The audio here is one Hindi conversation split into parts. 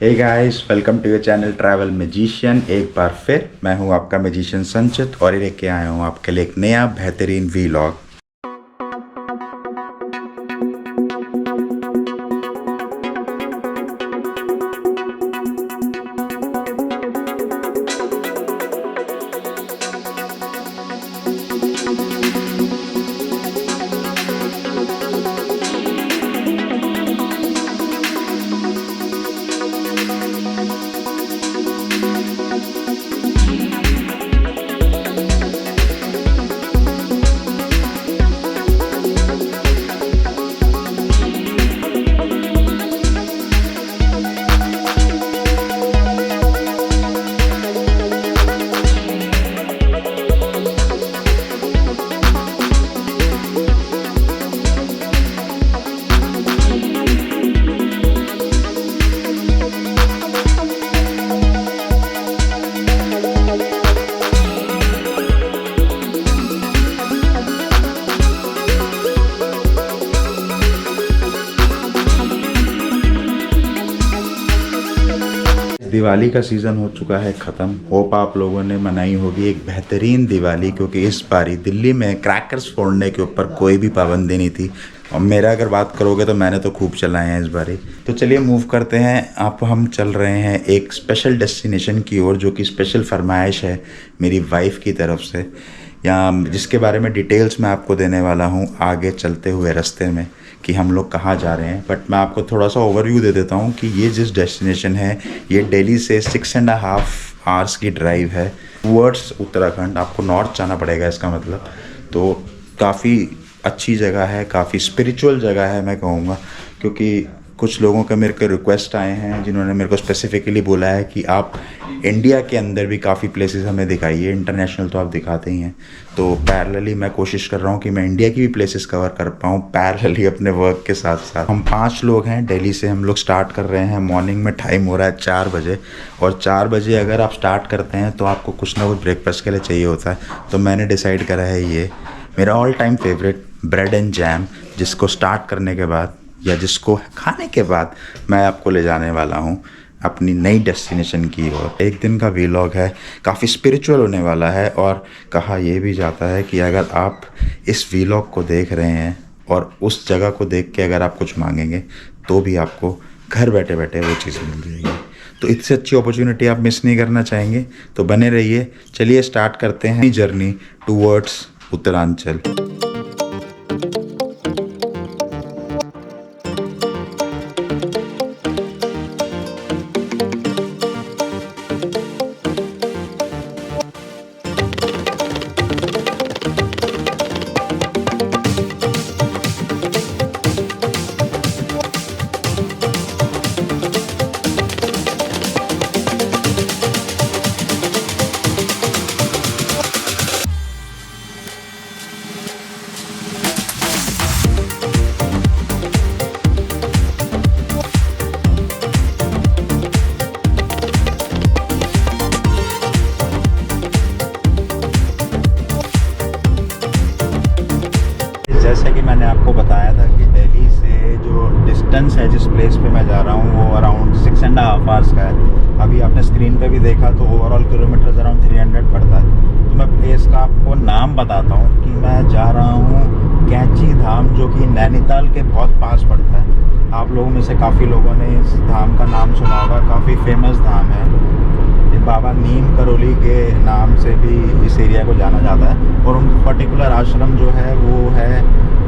Hey guys, welcome to your channel travel magician. एक बार फिर मैं हूं आपका मैजिशियन संचित और ये लेके आया हूं आपके लिए एक नया बेहतरीन वीलॉग। दिवाली का सीज़न हो चुका है ख़त्म। होप आप लोगों ने मनाई होगी एक बेहतरीन दिवाली, क्योंकि इस बारी दिल्ली में क्रैकर्स फोड़ने के ऊपर कोई भी पाबंदी नहीं थी। और मेरा अगर बात करोगे तो मैंने तो खूब चलाए हैं इस बारी। तो चलिए मूव करते हैं। अब हम चल रहे हैं एक स्पेशल डेस्टिनेशन की ओर, जो कि स्पेशल फरमाइश है मेरी वाइफ की तरफ से, या जिसके बारे में डिटेल्स मैं आपको देने वाला हूँ आगे चलते हुए रास्ते में कि हम लोग कहाँ जा रहे हैं। बट मैं आपको थोड़ा सा ओवरव्यू दे देता हूँ कि ये जिस डेस्टिनेशन है ये दिल्ली से 6.5 आवर्स की ड्राइव है टूवर्ड्स उत्तराखंड। आपको नॉर्थ जाना पड़ेगा इसका मतलब। तो काफ़ी अच्छी जगह है, काफ़ी स्पिरिचुअल जगह है मैं कहूँगा, क्योंकि कुछ लोगों का मेरे को रिक्वेस्ट आए हैं जिन्होंने मेरे को स्पेसिफिकली बोला है कि आप इंडिया के अंदर भी काफ़ी प्लेसेस हमें दिखाइए, इंटरनेशनल तो आप दिखाते ही हैं। तो पैरेलली मैं कोशिश कर रहा हूँ कि मैं इंडिया की भी प्लेसेस कवर कर पाऊँ पैरेलली अपने वर्क के साथ साथ। हम 5 लोग हैं, दिल्ली से हम लोग स्टार्ट कर रहे हैं। मॉर्निंग में टाइम हो रहा है 4 बजे, और 4 बजे अगर आप स्टार्ट करते हैं तो आपको कुछ ना कुछ ब्रेकफास्ट के लिए चाहिए होता है। तो मैंने डिसाइड करा है ये मेरा all time favourite bread and jam, जिसको स्टार्ट करने के बाद या जिसको खाने के बाद मैं आपको ले जाने वाला हूँ अपनी नई डेस्टिनेशन की ओर। एक दिन का वीलॉग है, काफ़ी स्पिरिचुअल होने वाला है। और कहा यह भी जाता है कि अगर आप इस वीलॉग को देख रहे हैं और उस जगह को देख के अगर आप कुछ मांगेंगे तो भी आपको घर बैठे बैठे वो चीज़ मिल जाएगी। तो इससे अच्छी अपॉर्चुनिटी आप मिस नहीं करना चाहेंगे, तो बने रहिए। चलिए स्टार्ट करते हैं जर्नी टूवर्ड्स उत्तरांचल। जैसे कि मैंने आपको बताया था कि दिल्ली से जो डिस्टेंस है जिस प्लेस पे मैं जा रहा हूँ वो अराउंड 6.5 आवर्स का है। अभी आपने स्क्रीन पे भी देखा तो ओवरऑल किलोमीटर्स अराउंड 300 पड़ता है। तो मैं प्लेस का आपको नाम बताता हूँ कि मैं जा रहा हूँ कैंची धाम, जो कि नैनीताल के बहुत पास पड़ता है। आप लोगों में से काफ़ी लोगों ने इस धाम का नाम सुना होगा, काफ़ी फेमस धाम है। बाबा नीम करोली के नाम से भी इस एरिया को जाना जाता है, और उनका पर्टिकुलर आश्रम जो है वो है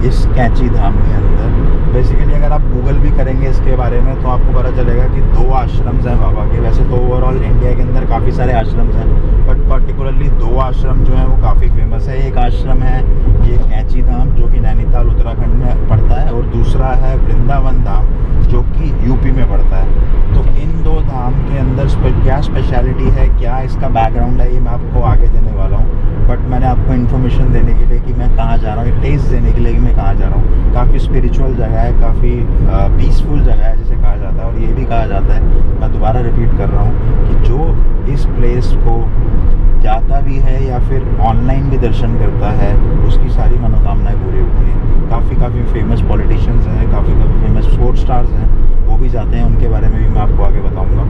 इस कैंची धाम के अंदर। बेसिकली अगर आप गूगल भी करेंगे इसके बारे में तो आपको पता चलेगा कि 2 आश्रम्स हैं बाबा के। वैसे तो ओवरऑल इंडिया के अंदर काफ़ी सारे आश्रम्स हैं, बट पर्टिकुलरली 2 आश्रम जो हैं वो काफ़ी फेमस है। एक आश्रम है ये कैंची धाम, जो कि नैनीताल उत्तराखंड में पड़ता है, और दूसरा है वृंदावन धाम, जो कि यूपी में पड़ता है। तो इन 2 धाम के अंदर क्या स्पेशलिटी है, क्या इसका बैकग्राउंड है, ये मैं आपको आगे देने वाला हूँ। बट मैंने आपको इन्फॉर्मेशन देने के लिए कि मैं कहाँ जा रहा हूँ, टेस्ट देने के लिए कि मैं कहाँ जा रहा हूँ। काफ़ी स्पिरिचुअल जगह है, काफ़ी पीसफुल जगह है जिसे कहा जाता है। और ये भी कहा जाता है, मैं दोबारा रिपीट कर रहा हूँ, कि जो इस प्लेस को जाता भी है या फिर ऑनलाइन भी दर्शन करता है उसकी सारी मनोकामनाएं पूरी होती हैं। काफ़ी फेमस पॉलिटिशियंस हैं, काफ़ी फेमस स्पोर्ट्स स्टार्स हैं, वो भी जाते हैं। उनके बारे में भी मैं आपको आगे बताऊंगा।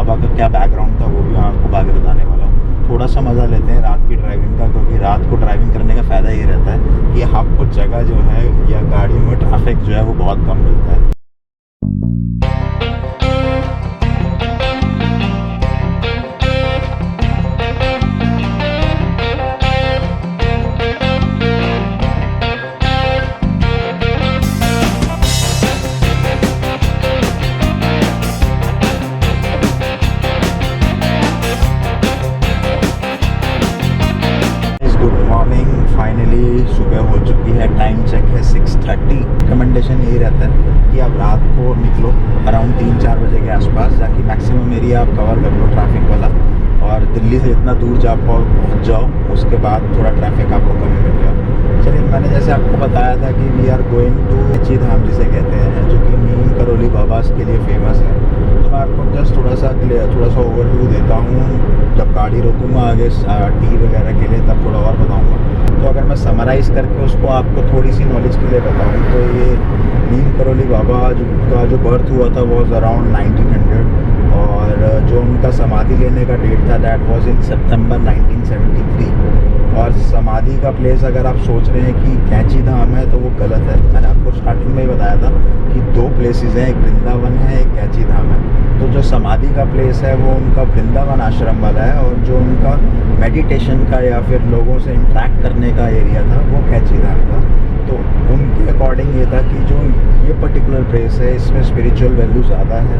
बाबा का क्या बैकग्राउंड था वो भी मैं आपको आगे बताने वाला हूँ। थोड़ा सा मज़ा लेते हैं रात की ड्राइविंग का, क्योंकि रात को ड्राइविंग करने का फ़ायदा ये रहता है कि आपको जगह जो है या गाड़ी में ट्रैफिक जो है वो बहुत कम मिलता है। फाइनली सुबह हो चुकी है, टाइम चेक है 6:30। रिकमेंडेशन यही रहता है कि आप रात को निकलो अराउंड 3-4 बजे के आसपास, ताकि मैक्सिमम एरिया आप कवर कर लो ट्रैफिक वाला, और दिल्ली से इतना दूर जा पहुँच जाओ, उसके बाद थोड़ा ट्रैफिक आपको कम मिलेगा। चलिए, मैंने जैसे आपको बताया था कि we are going to Kainchi Dham जिसे कहते हैं, जो कि नीम करोली बाबा के लिए फेमस है। तो मैं आपको जस्ट थोड़ा सा ओवरव्यू देता हूँ। जब गाड़ी रोकूँगा आगे टी वगैरह के लिए तब थोड़ा और बताऊँगा। तो अगर मैं समराइज़ करके उसको आपको थोड़ी सी नॉलेज के लिए बताऊँ तो ये नीम करोली बाबा का जो बर्थ हुआ था वो अराउंड 1900, और जो उनका समाधि लेने का डेट था दैट वाज इन सितंबर 1973। और समाधि का प्लेस अगर आप सोच रहे हैं कि कैंची धाम है तो वो गलत है। मैंने आपको स्टार्टिंग में ही बताया था कि 2 प्लेसेस हैं, एक वृंदावन है, एक कैंची धाम है। तो जो समाधि का प्लेस है वो उनका वृंदावन आश्रम वाला है, और जो उनका मेडिटेशन का या फिर लोगों से इंटरेक्ट करने का एरिया था वो कैंची धाम था। तो उनके अकॉर्डिंग ये था कि जो ये पर्टिकुलर प्लेस है इसमें स्पिरिचुअल वैल्यू ज़्यादा है,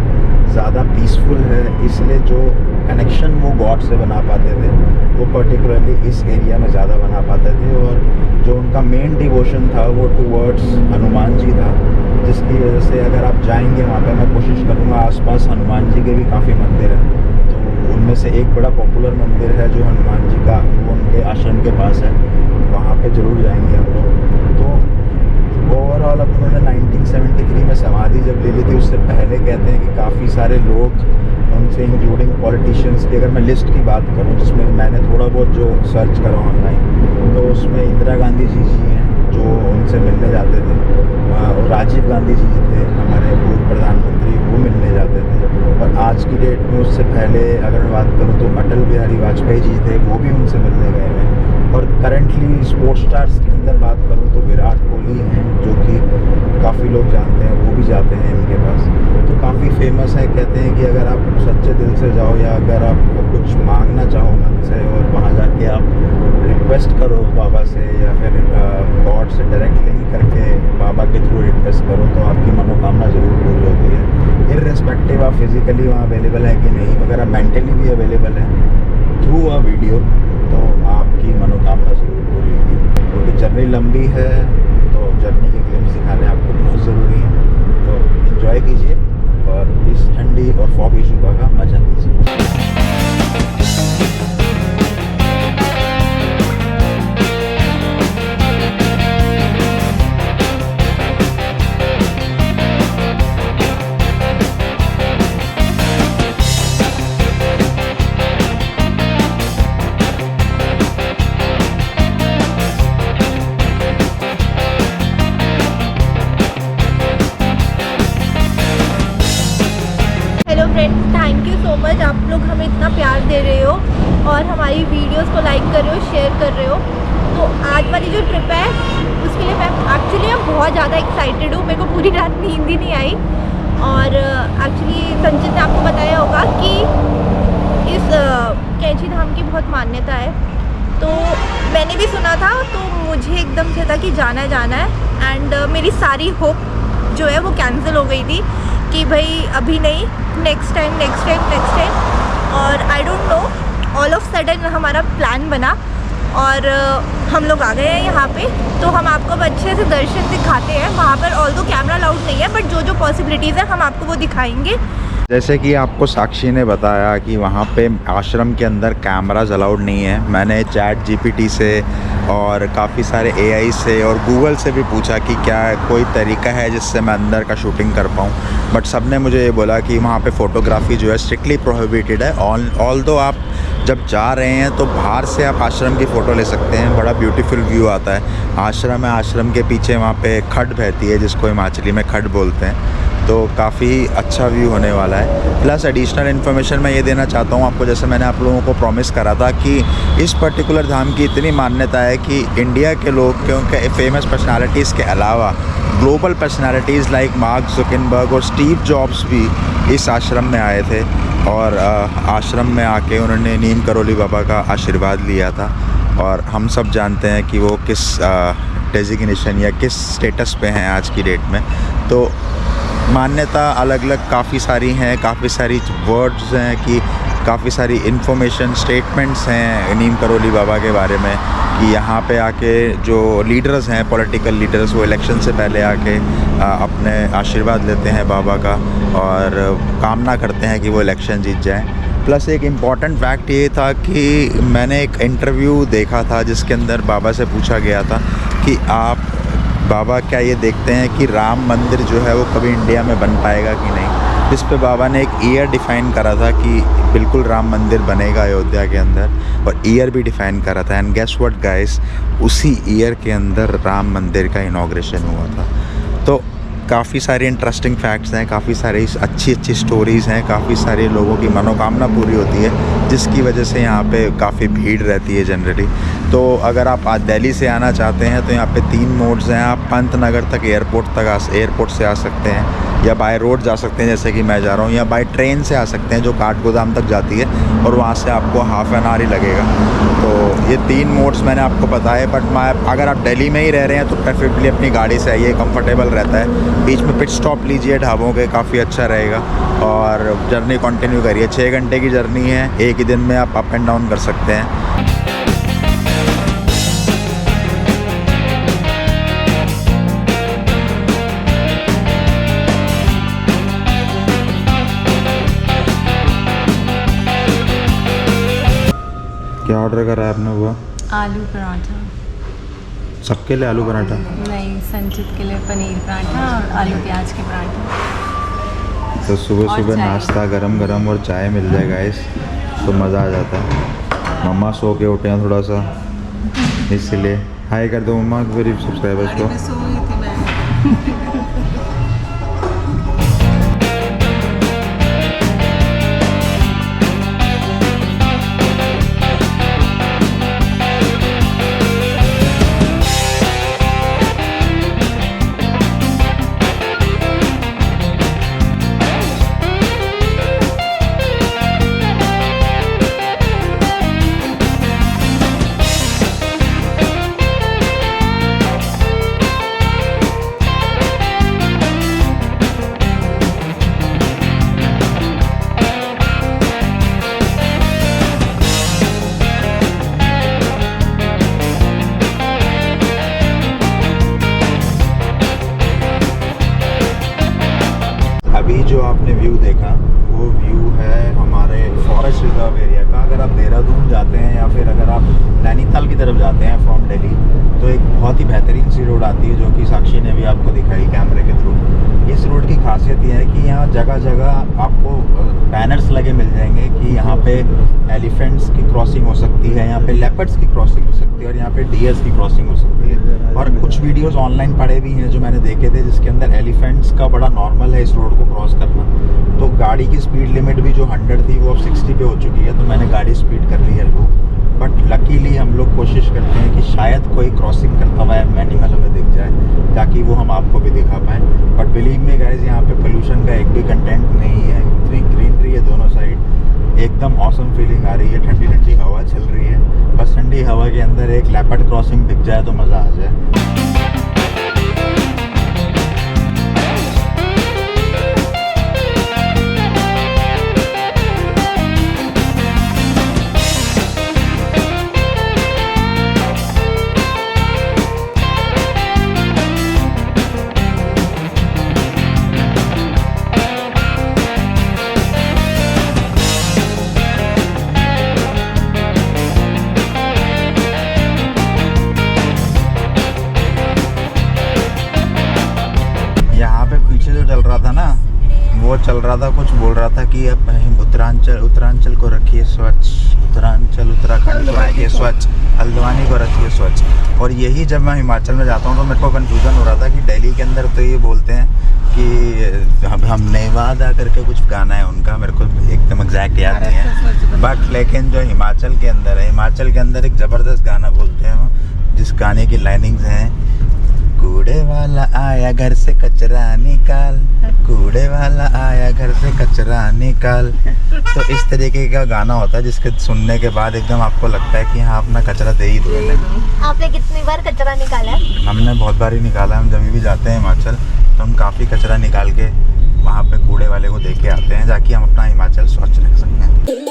ज़्यादा पीसफुल है, इसलिए जो कनेक्शन वो गॉड से बना पाते थे वो पर्टिकुलरली इस एरिया में ज़्यादा बना पाते थे। और जो उनका मेन डिवोशन था वो टूवर्ड्स हनुमान जी था, जिसकी वजह से अगर आप जाएंगे वहाँ पे, मैं कोशिश करूँगा, आसपास हनुमान जी के भी काफ़ी मंदिर हैं। तो उनमें से एक बड़ा पॉपुलर मंदिर है जो हनुमान जी का, वो उनके आश्रम के पास है, वहाँ पे ज़रूर जाएंगे हम लोग। तो ओवरऑल अब उन्होंने 1973 में समाधि जब ले ली थी, उससे पहले कहते हैं कि काफ़ी सारे लोग, उनसे इंक्लूडिंग पॉलिटिशियंस की अगर मैं लिस्ट की बात करूं, जिसमें मैंने थोड़ा बहुत जो सर्च करा ऑनलाइन, तो उसमें इंदिरा गांधी जी हैं जो उनसे मिलने जाते थे, और राजीव गांधी जी थे हमारे पूर्व प्रधानमंत्री, वो मिलने जाते थे। और आज की डेट में उससे पहले अगर मैं बात करूं तो अटल बिहारी वाजपेयी जी थे, वो भी उनसे मिलने गए हैं। और करंटली स्पोर्ट्स स्टार्स के अंदर बात करूं तो विराट कोहली हैं, जो कि काफ़ी लोग जानते हैं, वो भी जाते हैं इनके पास। तो काफ़ी फेमस है। कहते हैं कि अगर आप सच्चे दिल से जाओ या अगर आप कुछ मांगना चाहो मन से और वहाँ जाके आप रिक्वेस्ट करो बाबा से, या फिर गॉड से डायरेक्ट लिंक करके बाबा के थ्रू रिक्वेस्ट करो, तो आपकी मनोकामना ज़रूर पूरी होती है। इर्रेस्पेक्टिव आप फिज़िकली वहाँ अवेलेबल है कि नहीं, अगर आप मेंटली भी अवेलेबल है थ्रू अ वीडियो, तो आपकी मनोकामना ज़रूर पूरी होगी। क्योंकि जर्नी लंबी है, तो जर्नी के ग्लिम्स दिखाने आपको बहुत ज़रूरी है। तो एंजॉय कीजिए और इस ठंडी और फॉगी सुबह का मजा लीजिए। थैंक यू सो मच, आप लोग हमें इतना प्यार दे रहे हो और हमारी वीडियोस को लाइक कर रहे हो, शेयर कर रहे हो। तो आज वाली जो ट्रिप है उसके लिए मैं एक्चुअली बहुत ज़्यादा एक्साइटेड हूँ। मेरे को पूरी रात नींद ही नहीं आई। और एक्चुअली संचित ने आपको बताया होगा कि इस कैंची धाम की बहुत मान्यता है, तो मैंने भी सुना था, तो मुझे एकदम से था कि जाना है। एंड मेरी सारी होप जो है वो कैंसिल हो गई थी कि भाई अभी नहीं, नेक्स्ट टाइम। और I don't know, all of sudden हमारा प्लान बना और हम लोग आ गए हैं यहाँ पे। तो हम आपको अब अच्छे से दर्शन दिखाते हैं। वहाँ पर ऑल्दो कैमरा अलाउड नहीं है, बट जो पॉसिबिलिटीज़ है हम आपको वो दिखाएंगे। जैसे कि आपको साक्षी ने बताया कि वहाँ पे आश्रम के अंदर कैमराज अलाउड नहीं है। मैंने चैट जीपीटी से और काफ़ी सारे एआई से और गूगल से भी पूछा कि क्या कोई तरीका है जिससे मैं अंदर का शूटिंग कर पाऊँ, बट सब ने मुझे ये बोला कि वहाँ पे फ़ोटोग्राफ़ी जो है स्ट्रिक्टली प्रोहिबिटेड है। ऑल्दो आप जब जा रहे हैं तो बाहर से आप आश्रम की फ़ोटो ले सकते हैं, बड़ा ब्यूटीफुल व्यू आता है। आश्रम है, आश्रम के पीछे वहाँ पे खड्ड बहती है जिसको हिमाचली में खड्ड बोलते हैं। तो काफ़ी अच्छा व्यू होने वाला है। प्लस एडिशनल इन्फॉर्मेशन मैं ये देना चाहता हूँ आपको, जैसे मैंने आप लोगों को प्रॉमिस करा था कि इस पर्टिकुलर धाम की इतनी मान्यता है कि इंडिया के लोग, क्योंकि फेमस पर्सनालिटीज़ के अलावा global personalities like mark Zuckerberg और स्टीव जॉब्स भी इस आश्रम में आए थे और आश्रम में आके उन्होंने नीम करोली बाबा का आशीर्वाद लिया था। और हम सब जानते हैं कि वो किस डेजिग्नेशन या किस स्टेटस पे हैं आज की डेट में। तो मान्यता अलग अलग काफ़ी सारी हैं, काफ़ी सारी वर्ड्स हैं कि काफ़ी सारी इन्फॉर्मेशन स्टेटमेंट्स हैं नीम करोली बाबा के बारे में कि यहाँ पे आके जो लीडर्स हैं, पॉलिटिकल लीडर्स, वो इलेक्शन से पहले आके अपने आशीर्वाद लेते हैं बाबा का और कामना करते हैं कि वो इलेक्शन जीत जाएँ। प्लस एक इम्पॉर्टेंट फैक्ट ये था कि मैंने एक इंटरव्यू देखा था जिसके अंदर बाबा से पूछा गया था कि आप बाबा क्या ये देखते हैं कि राम मंदिर जो है वो कभी इंडिया में बन पाएगा कि नहीं। जिस पे बाबा ने एक ईयर डिफ़ाइन करा था कि बिल्कुल राम मंदिर बनेगा अयोध्या के अंदर, और ईयर भी डिफ़ाइन करा था। एंड गेस व्हाट गाइस, उसी ईयर के अंदर राम मंदिर का इनॉग्रेशन हुआ था। तो काफ़ी सारे इंटरेस्टिंग फैक्ट्स हैं, काफ़ी सारी अच्छी अच्छी स्टोरीज़ हैं, काफ़ी सारे लोगों की मनोकामना पूरी होती है जिसकी वजह से यहाँ पे काफ़ी भीड़ रहती है जनरली। तो अगर आप आज दिल्ली से आना चाहते हैं तो यहाँ पे 3 मोड्स हैं। आप पंत नगर तक एयरपोर्ट से आ सकते हैं, या बाय रोड जा सकते हैं जैसे कि मैं जा रहा हूँ, या बाय ट्रेन से आ सकते हैं जो काठगोदाम तक जाती है और वहाँ से आपको हाफ़ एन आवर ही लगेगा। तो ये 3 मोड्स मैंने आपको बताए। बट अगर आप दिल्ली में ही रह रहे हैं तो प्रेफरेबली अपनी गाड़ी से आइए, कंफर्टेबल रहता है। बीच में पिट स्टॉप लीजिए ढाबों के, काफ़ी अच्छा रहेगा। और जर्नी कंटिन्यू करिए। 6 घंटे की जर्नी है, एक ही दिन में आप अप एंड डाउन कर सकते हैं। क्या ऑर्डर करा है आपने? हुआ आलू पराठा। सबके लिए आलू पराठा? नहीं, संचित के लिए पनीर पराठा और आलू प्याज के पराठे। तो सुबह सुबह चाय। नाश्ता गरम गरम और चाय मिल जाए गाइस तो मज़ा आ जाता है। मम्मा सो के उठे हैं थोड़ा सा, इसलिए हाय कर दो मम्मा मेरी सब्सक्राइबर्स को। अभी जो आपने व्यू देखा वो व्यू है हमारे फॉरेस्ट रिजर्व एरिया का। अगर आप देहरादून जाते हैं या फिर अगर आप नैनीताल की तरफ जाते हैं फ्रॉम दिल्ली, तो एक बहुत ही बेहतरीन सी रोड आती है जो कि साक्षी ने भी आपको दिखाई कैमरे के थ्रू। इस रोड की खासियत यह है कि यहाँ जगह जगह आपको बैनर्स लगे मिल जाएंगे कि यहाँ पे एलिफेंट्स की क्रॉसिंग हो सकती है, यहाँ पे लेपर्ड्स की क्रॉसिंग हो सकती है और यहाँ पे डियर्स की क्रॉसिंग हो सकती है। और कुछ वीडियोस ऑनलाइन पड़े भी हैं जो मैंने देखे थे जिसके अंदर एलिफेंट्स का बड़ा नॉर्मल है इस रोड को क्रॉस करना। तो गाड़ी की स्पीड लिमिट भी जो 100 थी वो अब 60 पे हो चुकी है, तो मैंने गाड़ी स्पीड कर ली है लो। बट लकीली हम लोग कोशिश करते हैं कि शायद कोई क्रॉसिंग करता हुआ एनिमल हमें दिख जाए ताकि वो हम आपको भी दिखा पाएँ। बट बिलीव मी गाइस, यहाँ पे पोल्यूशन का एक भी कंटेंट नहीं है। इतनी ग्रीनरी है दोनों साइड, एकदम ऑसम फीलिंग आ रही है। ठंडी ठंडी हवा चल रही है, बस ठंडी हवा के अंदर एक लेपर्ड क्रॉसिंग दिख जाए तो मज़ा आ जाए। चल रहा था ना, वो चल रहा था, कुछ बोल रहा था कि अब उत्तरांचल को रखिए स्वच्छ, उत्तराखंड को रखिए स्वच्छ, हल्द्वानी को रखिए स्वच्छ। और यही जब मैं हिमाचल में जाता हूँ तो मेरे को कन्फ्यूज़न हो रहा था कि दिल्ली के अंदर तो ये बोलते हैं कि हमने वादा करके कुछ गाना है उनका, मेरे को एकदम एग्जैक्ट याद नहीं है, बट लेकिन जो हिमाचल के अंदर है, हिमाचल के अंदर एक ज़बरदस्त गाना बोलते हैं वो, जिस गाने की लाइनिंग्स हैं, कूड़े वाला आया घर से कचरा निकाल, कूड़े वाला आया घर से कचरा निकाल। तो इस तरीके का गाना होता है जिसके सुनने के बाद एकदम आपको लगता है कि हाँ अपना कचरा दे ही दो। आपने कितनी बार कचरा निकाला है? हमने बहुत बार ही निकाला। हम जब भी जाते हैं हिमाचल तो हम काफ़ी कचरा निकाल के वहाँ पे कूड़े वाले को दे के आते हैं, ताकि हम अपना हिमाचल स्वच्छ रख सकते हैं।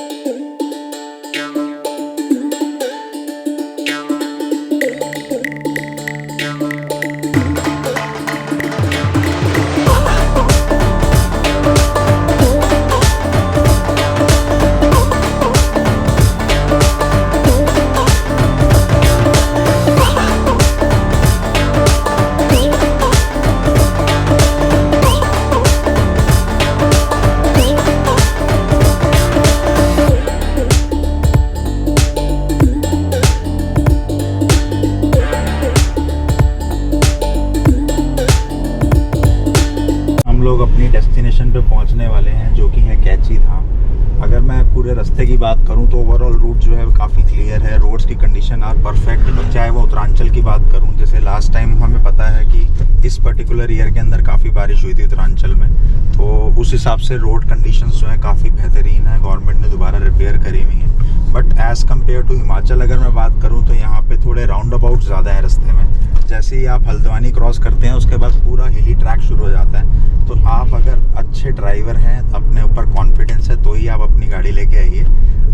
अपनी डेस्टिनेशन पे पहुंचने वाले हैं, जो कि है कैची धाम। अगर मैं पूरे रास्ते की बात करूं तो ओवरऑल रूट जो है काफ़ी क्लियर है, रोड्स की कंडीशन आर परफेक्ट। चाहे वो उत्तरांचल की बात करूं, जैसे लास्ट टाइम हमें पता है कि इस पर्टिकुलर ईयर के अंदर काफ़ी बारिश हुई थी उत्तरांचल में, तो उस हिसाब से रोड कंडीशंस जो है काफ़ी बेहतरीन है, गवर्नमेंट ने दोबारा रिपेयर करी हुई है। But as compare to Himachal अगर मैं बात करूँ तो यहाँ पे थोड़े राउंड अबाउट ज़्यादा है रास्ते में। जैसे ही आप हल्द्वानी क्रॉस करते हैं उसके बाद पूरा हिली ट्रैक शुरू हो जाता है। तो आप अगर अच्छे ड्राइवर हैं, अपने ऊपर कॉन्फिडेंस है, तो ही आप अपनी गाड़ी लेके आइए।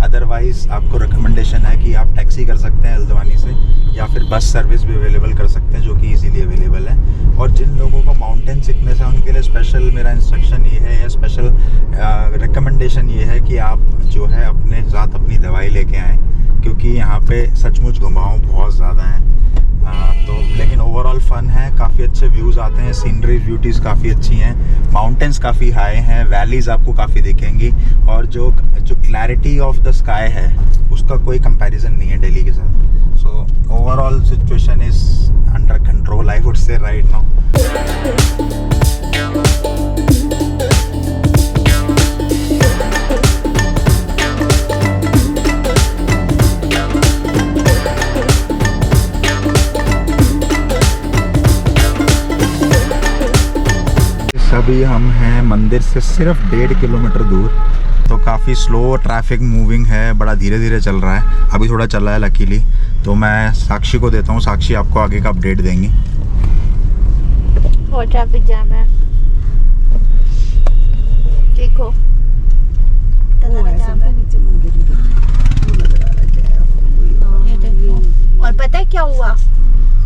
अदरवाइज़ आपको रिकमेंडेशन है कि आप टैक्सी कर सकते हैं हल्द्वानी से, या फिर बस सर्विस भी अवेलेबल कर सकते हैं, जो कि इजीली अवेलेबल है। और जिन लोगों को माउंटेन सिकनेस है उनके लिए स्पेशल मेरा इंस्ट्रक्शन ये है, या स्पेशल रिकमेंडेशन ये है कि आप जो है अपने साथ अपनी दवाई लेके आएँ, क्योंकि यहाँ पे सचमुच घुमाव बहुत ज़्यादा है। तो लेकिन ओवरऑल फ़न है, काफ़ी अच्छे व्यूज़ आते हैं, सीनरी ब्यूटीज़ काफ़ी अच्छी हैं, माउंटेन्स काफ़ी हाई हैं, वैलीज़ आपको काफ़ी दिखेंगी, और जो क्लैरिटी ऑफ द स्काई है उसका कोई कंपैरिजन नहीं है दिल्ली के साथ। So overall situation is under control, I would say right now. अभी हम हैं मंदिर से सिर्फ 1.5 किलोमीटर दूर, तो काफ़ी स्लो ट्रैफिक मूविंग है, बड़ा धीरे धीरे चल रहा है। अभी थोड़ा चल रहा है लकीली, तो मैं साक्षी को देता हूँ, साक्षी आपको आगे का अपडेट देंगी। और ट्रैफिक जाम है, देखो जाम है। ये देखो। और पता है क्या हुआ,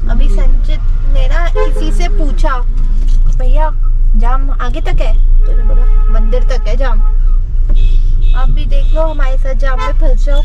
अभी संचित ने ना किसी से पूछा, भैया जाम आगे तक है, तो ने बोला मंदिर तक है जाम। अब भी देख लो हमारे साथ जाम में फंस जाओ।